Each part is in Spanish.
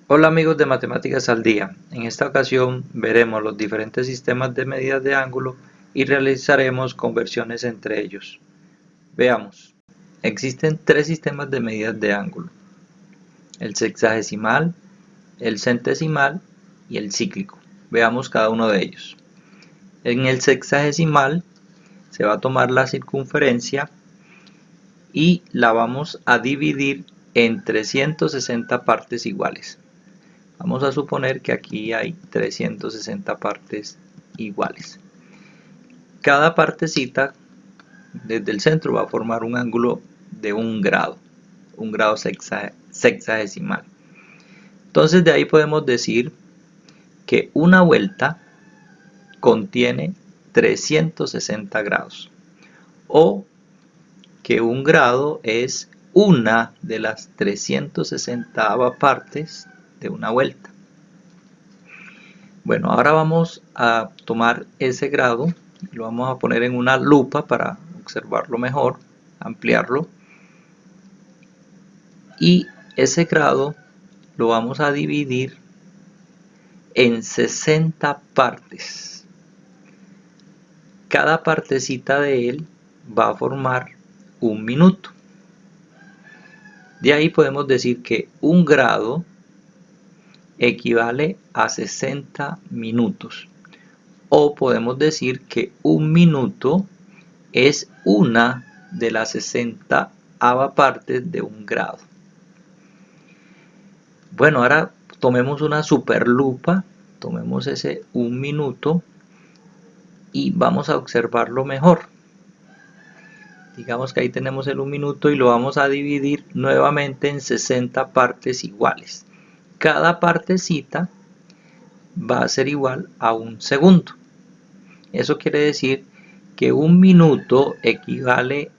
Hola amigos de Matemáticas al Día. En esta ocasión veremos los diferentes sistemas de medidas de ángulo y realizaremos conversiones entre ellos. Veamos. Existen tres sistemas de medidas de ángulo: el sexagesimal, el centesimal y el cíclico. Veamos cada uno de ellos. En el sexagesimal se va a tomar la circunferencia y la vamos a dividir en 360 partes iguales. Vamos a suponer que aquí hay 360 partes iguales. Cada partecita desde el centro va a formar un ángulo de un grado sexagesimal. Entonces de ahí podemos decir que una vuelta contiene 360 grados, o que un grado es una de las 360 partes de una vuelta. Bueno, ahora vamos a tomar ese grado y lo vamos a poner en una lupa para observarlo mejor, ampliarlo. Y ese grado lo vamos a dividir en 60 partes. Cada partecita de él va a formar un minuto. De ahí podemos decir que un grado equivale a 60 minutos. O podemos decir que un minuto es una de las 60 partes de un grado. Bueno, ahora tomemos una superlupa, tomemos ese un minuto y vamos a observarlo mejor. Digamos que ahí tenemos el un minuto y lo vamos a dividir nuevamente en 60 partes iguales. Cada partecita va a ser igual a un segundo. Eso quiere decir que un minuto equivale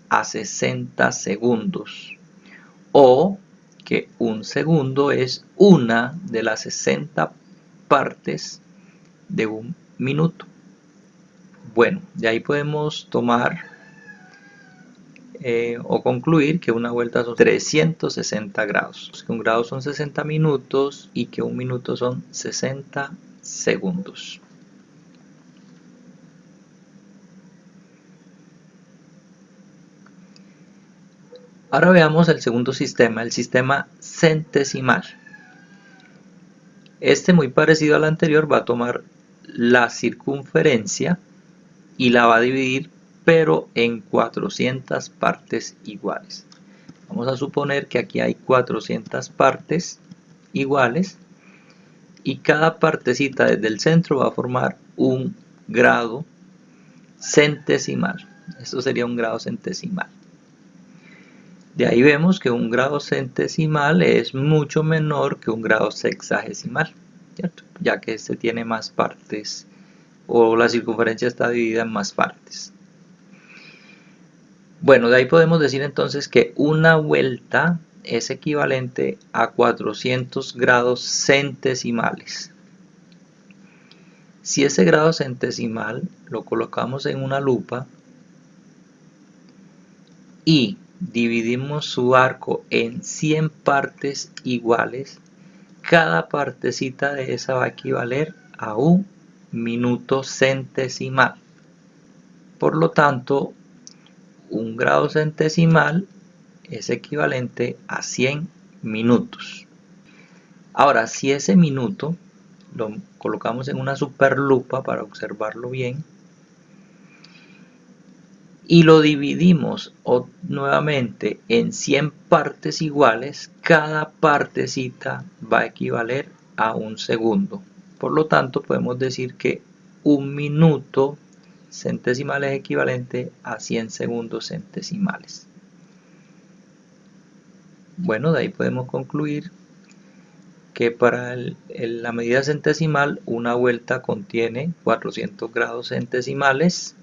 a 60 segundos, o que un segundo es una de las 60 partes de un minuto. Bueno, de ahí podemos tomar o concluir que una vuelta son 360 grados, que un grado son 60 minutos y que un minuto son 60 segundos. Ahora veamos el segundo sistema, el sistema centesimal. Este, muy parecido al anterior, va a tomar la circunferencia y la va a dividir, pero en 400 partes iguales. Vamos a suponer que aquí hay 400 partes iguales y cada partecita desde el centro va a formar un grado centesimal. Esto sería un grado centesimal. De ahí vemos que un grado centesimal es mucho menor que un grado sexagesimal, ¿cierto? Ya que este tiene más partes, o la circunferencia está dividida en más partes. Bueno, de ahí podemos decir entonces que una vuelta es equivalente a 400 grados centesimales. Si ese grado centesimal lo colocamos en una lupa y dividimos su arco en 100 partes iguales, cada partecita de esa va a equivaler a un minuto centesimal. Por lo tanto, un grado centesimal es equivalente a 100 minutos. Ahora, si ese minuto lo colocamos en una superlupa para observarlo bien y lo dividimos nuevamente en 100 partes iguales, cada partecita va a equivaler a un segundo. Por lo tanto, podemos decir que un minuto centesimal es equivalente a 100 segundos centesimales. Bueno, de ahí podemos concluir que para la medida centesimal una vuelta contiene 400 grados centesimales,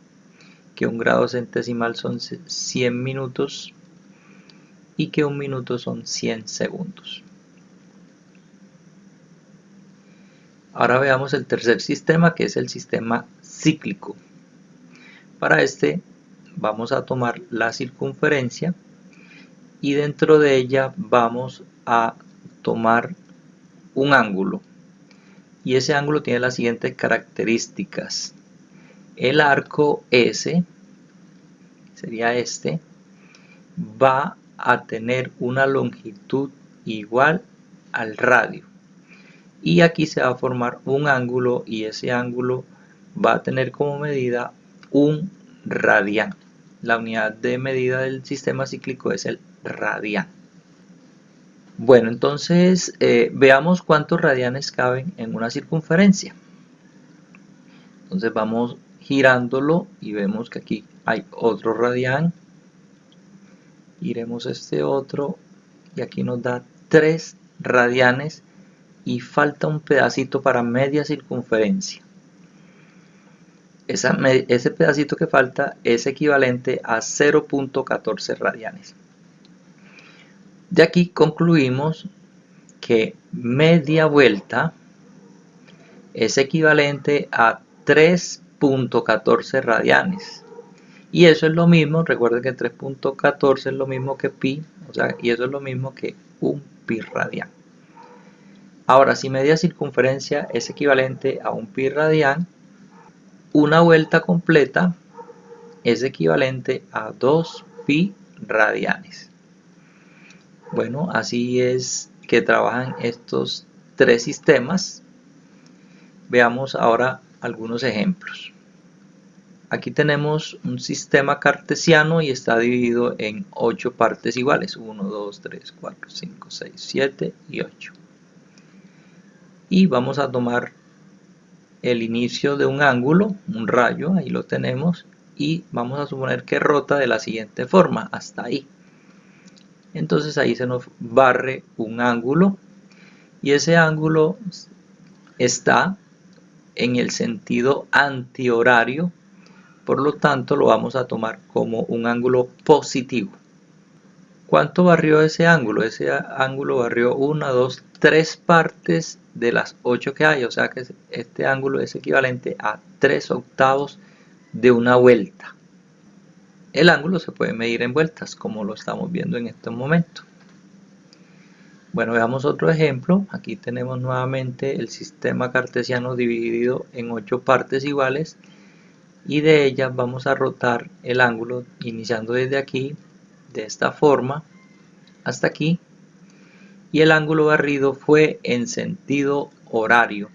que un grado centesimal son 100 minutos y que un minuto son 100 segundos. Ahora veamos el tercer sistema, que es el sistema cíclico. Para este vamos a tomar la circunferencia y dentro de ella vamos a tomar un ángulo y ese ángulo tiene las siguientes características. El arco S, sería este, va a tener una longitud igual al radio y aquí se va a formar un ángulo y ese ángulo va a tener como medida un radián. La unidad de medida del sistema cíclico es el radián. Bueno, entonces veamos cuántos radianes caben en una circunferencia. Entonces vamos girándolo y vemos que aquí hay otro radián. Iremos este otro y aquí nos da 3 radianes y falta un pedacito para media circunferencia. Ese pedacito que falta es equivalente a 0.14 radianes. De aquí concluimos que media vuelta es equivalente a 3.14 radianes. Y eso es lo mismo, recuerden que 3.14 es lo mismo que pi, o sea, y eso es lo mismo que un pi radián. Ahora, si media circunferencia es equivalente a un pi radián, una vuelta completa es equivalente a 2 pi radianes. Bueno, así es que trabajan estos 3 sistemas. Veamos ahora algunos ejemplos. Aquí tenemos un sistema cartesiano y está dividido en 8 partes iguales. 1, 2, 3, 4, 5, 6, 7 y 8. Y vamos a tomar el inicio de un ángulo, un rayo, ahí lo tenemos. Y vamos a suponer que rota de la siguiente forma, hasta ahí. Entonces ahí se nos barre un ángulo. Y ese ángulo está en el sentido antihorario. Por lo tanto, lo vamos a tomar como un ángulo positivo. ¿Cuánto barrió ese ángulo? Ese ángulo barrió 1, 2, 3 partes de las 8 que hay. O sea que este ángulo es equivalente a 3/8 de una vuelta. El ángulo se puede medir en vueltas, como lo estamos viendo en este momento. Bueno, veamos otro ejemplo. Aquí tenemos nuevamente el sistema cartesiano dividido en 8 partes iguales. Y de ellas vamos a rotar el ángulo iniciando desde aquí, de esta forma, hasta aquí. Y el ángulo barrido fue en sentido horario.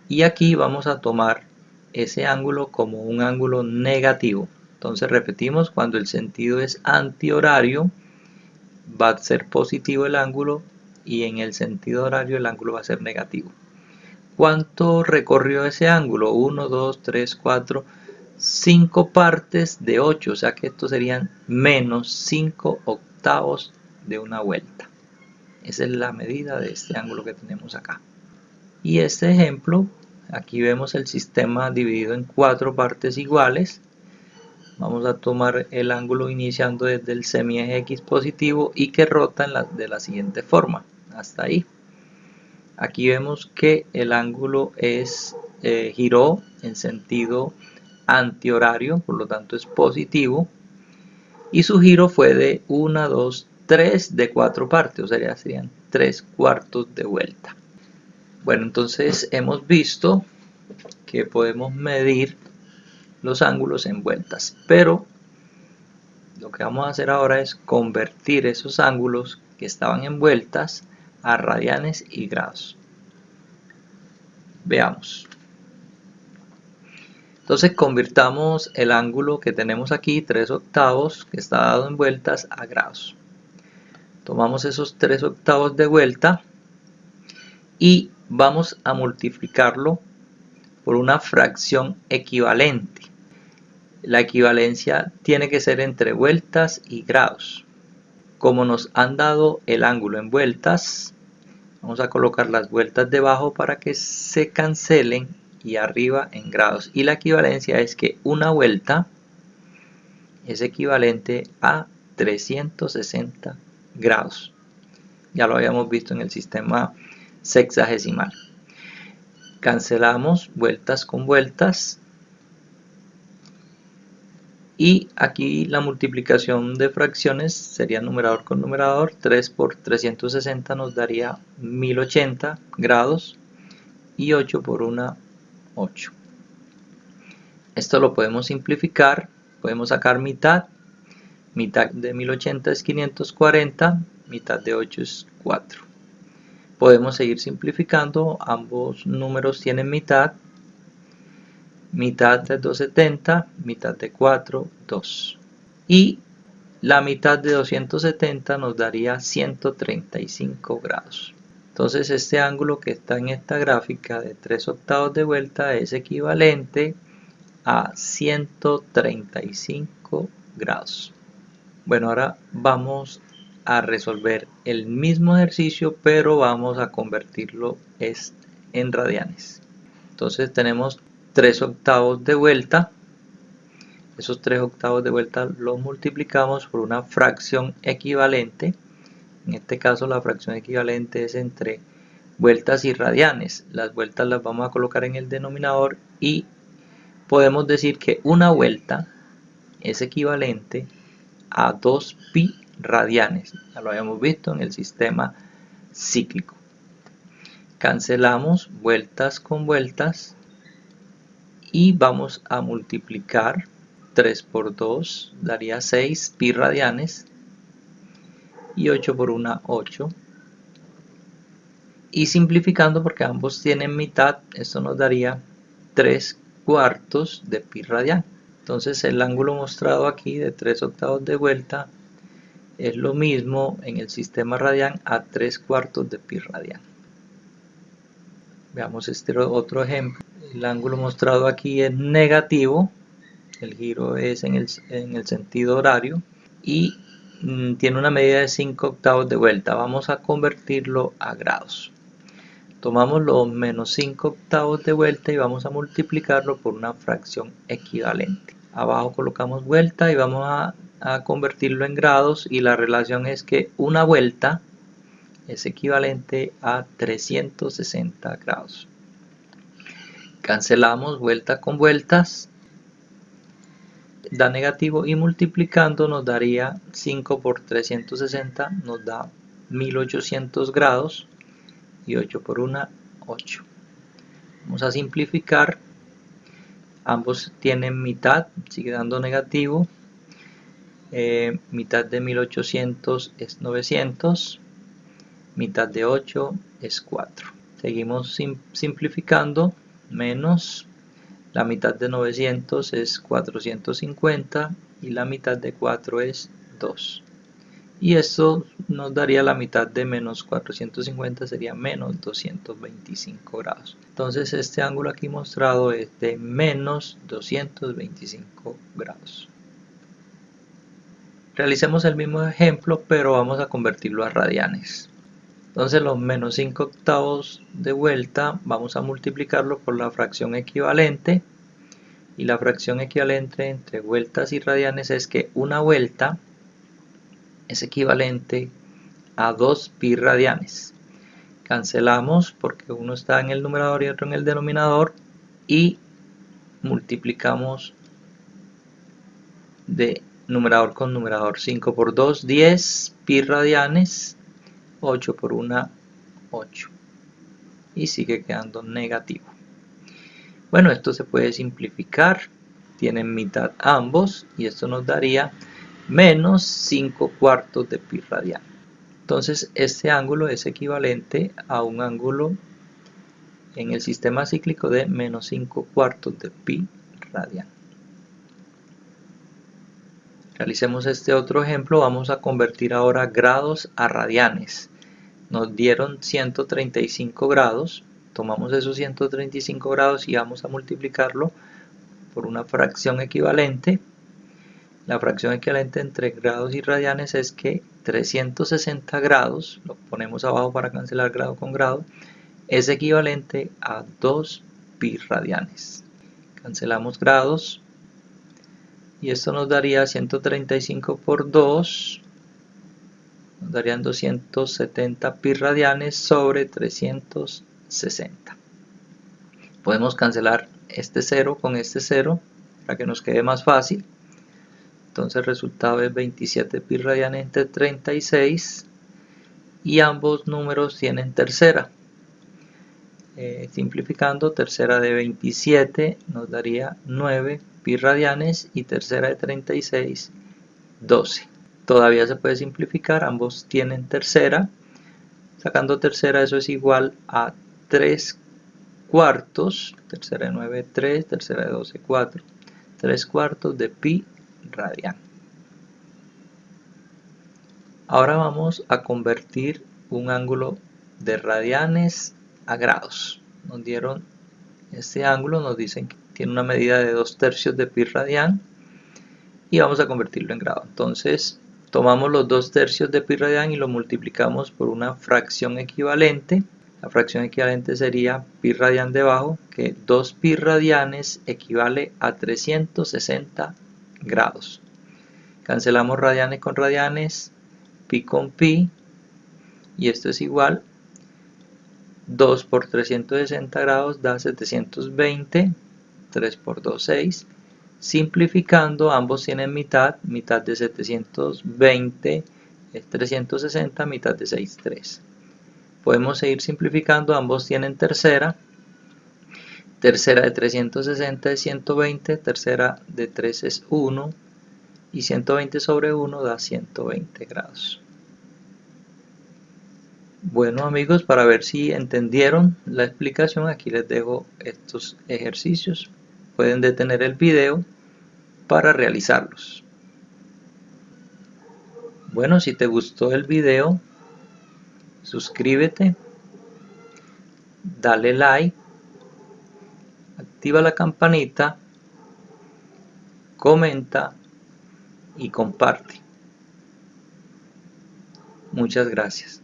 Y aquí vamos a tomar ese ángulo como un ángulo negativo. Entonces repetimos, cuando el sentido es antihorario, va a ser positivo el ángulo y en el sentido horario el ángulo va a ser negativo. ¿Cuánto recorrió ese ángulo? 1, 2, 3, 4, 5 partes de 8, o sea que estos serían menos 5/8 de una vuelta. Esa es la medida de este ángulo que tenemos acá. Y este ejemplo, aquí vemos el sistema dividido en 4 partes iguales. Vamos a tomar el ángulo iniciando desde el semieje X positivo y que rota de la siguiente forma, hasta ahí. Aquí vemos que el ángulo giró en sentido antihorario, por lo tanto es positivo. Y su giro fue de 1, 2, 3 de 4 partes, o sea, serían 3/4 de vuelta. Bueno, entonces hemos visto que podemos medir los ángulos en vueltas, pero lo que vamos a hacer ahora es convertir esos ángulos que estaban en vueltas a radianes y grados. Veamos. Entonces convirtamos el ángulo que tenemos aquí, 3/8, que está dado en vueltas, a grados. Tomamos esos 3/8 de vuelta y vamos a multiplicarlo por una fracción equivalente. La equivalencia tiene que ser entre vueltas y grados. Como nos han dado el ángulo en vueltas, vamos a colocar las vueltas debajo para que se cancelen y arriba en grados. Y la equivalencia es que una vuelta es equivalente a 360 grados. Ya lo habíamos visto en el sistema sexagesimal. Cancelamos vueltas con vueltas. Y aquí la multiplicación de fracciones sería numerador con numerador. 3 por 360 nos daría 1080 grados y 8 por 1, 8. Esto lo podemos simplificar, podemos sacar mitad. Mitad de 1080 es 540, mitad de 8 es 4. Podemos seguir simplificando, ambos números tienen mitad. Mitad de 270, mitad de 4, 2. Y la mitad de 270 nos daría 135 grados. Entonces este ángulo que está en esta gráfica de 3/8 de vuelta es equivalente a 135 grados. Bueno, ahora vamos a resolver el mismo ejercicio, pero vamos a convertirlo en radianes. Entonces tenemos 3/8 de vuelta. Esos 3/8 de vuelta los multiplicamos por una fracción equivalente. En este caso la fracción equivalente es entre vueltas y radianes. Las vueltas las vamos a colocar en el denominador y podemos decir que una vuelta es equivalente a 2 pi radianes. Ya lo habíamos visto en el sistema cíclico. Cancelamos vueltas con vueltas y vamos a multiplicar 3 por 2 daría 6 pi radianes y 8 por 1, 8. Y simplificando, porque ambos tienen mitad, esto nos daría 3/4 de pi radian. Entonces el ángulo mostrado aquí de 3/8 de vuelta es lo mismo en el sistema radian a 3/4 de pi radian. Veamos este otro ejemplo. El ángulo mostrado aquí es negativo, el giro es en el sentido horario y tiene una medida de 5/8 de vuelta. Vamos a convertirlo a grados. Tomamos los menos 5/8 de vuelta y vamos a multiplicarlo por una fracción equivalente. Abajo colocamos vuelta y vamos a convertirlo en grados, y la relación es que una vuelta es equivalente a 360 grados. Cancelamos vuelta con vueltas, da negativo, y multiplicando nos daría 5 por 360, nos da 1800 grados y 8 por 1, 8. Vamos a simplificar, ambos tienen mitad, sigue dando negativo. Mitad de 1800 es 900, mitad de 8 es 4. Seguimos simplificando, menos la mitad de 900 es 450 y la mitad de 4 es 2. Y esto nos daría la mitad de menos 450, sería menos 225 grados. Entonces este ángulo aquí mostrado es de menos 225 grados. Realicemos el mismo ejemplo, pero vamos a convertirlo a radianes. Entonces los menos 5/8 de vuelta vamos a multiplicarlo por la fracción equivalente, y la fracción equivalente entre vueltas y radianes es que una vuelta es equivalente a 2 pi radianes. Cancelamos porque uno está en el numerador y otro en el denominador y multiplicamos de numerador con numerador. 5 por 2, 10 pi radianes, 8 por 1, 8. Y sigue quedando negativo. Bueno, esto se puede simplificar, tienen mitad ambos y esto nos daría menos 5/4 de pi radian. Entonces este ángulo es equivalente a un ángulo en el sistema cíclico de menos 5/4 de pi radian. Realicemos este otro ejemplo. Vamos a convertir ahora grados a radianes. Nos dieron 135 grados. Tomamos esos 135 grados y vamos a multiplicarlo por una fracción equivalente. La fracción equivalente entre grados y radianes es que 360 grados, lo ponemos abajo para cancelar grado con grado, es equivalente a 2 pi radianes. Cancelamos grados y esto nos daría 135 por 2, nos darían 270 pi radianes sobre 360. Podemos cancelar este 0 con este 0 para que nos quede más fácil. entonces el resultado es 27 pi radianes entre 36 y ambos números tienen tercera. Simplificando, tercera de 27 nos daría 9 pi radianes y tercera de 36, 12. Todavía se puede simplificar, ambos tienen tercera. Sacando tercera, eso es igual a 3 cuartos, tercera de 9, 3, tercera de 12, 4, 3 cuartos de pi radian. Ahora vamos a convertir un ángulo de radianes a grados. Nos dieron este ángulo, nos dicen que tiene una medida de 2/3 de pi radian y vamos a convertirlo en grado. Entonces tomamos los 2/3 de pi radian y lo multiplicamos por una fracción equivalente. La fracción equivalente sería pi radian debajo, que 2 pi radianes equivale a 360 grados. Cancelamos radianes con radianes, pi con pi, y esto es igual 2 por 360 grados da 720, 3 por 2, 6. Simplificando, ambos tienen mitad, mitad de 720 es 360, mitad de 6, 3. Podemos seguir simplificando, ambos tienen tercera. Tercera de 360 es 120, tercera de 3 es 1 y 120 sobre 1 da 120 grados. Bueno amigos, para ver si entendieron la explicación, aquí les dejo estos ejercicios. Pueden detener el video para realizarlos. Bueno, si te gustó el video, suscríbete, dale like, activa la campanita, comenta y comparte. Muchas gracias.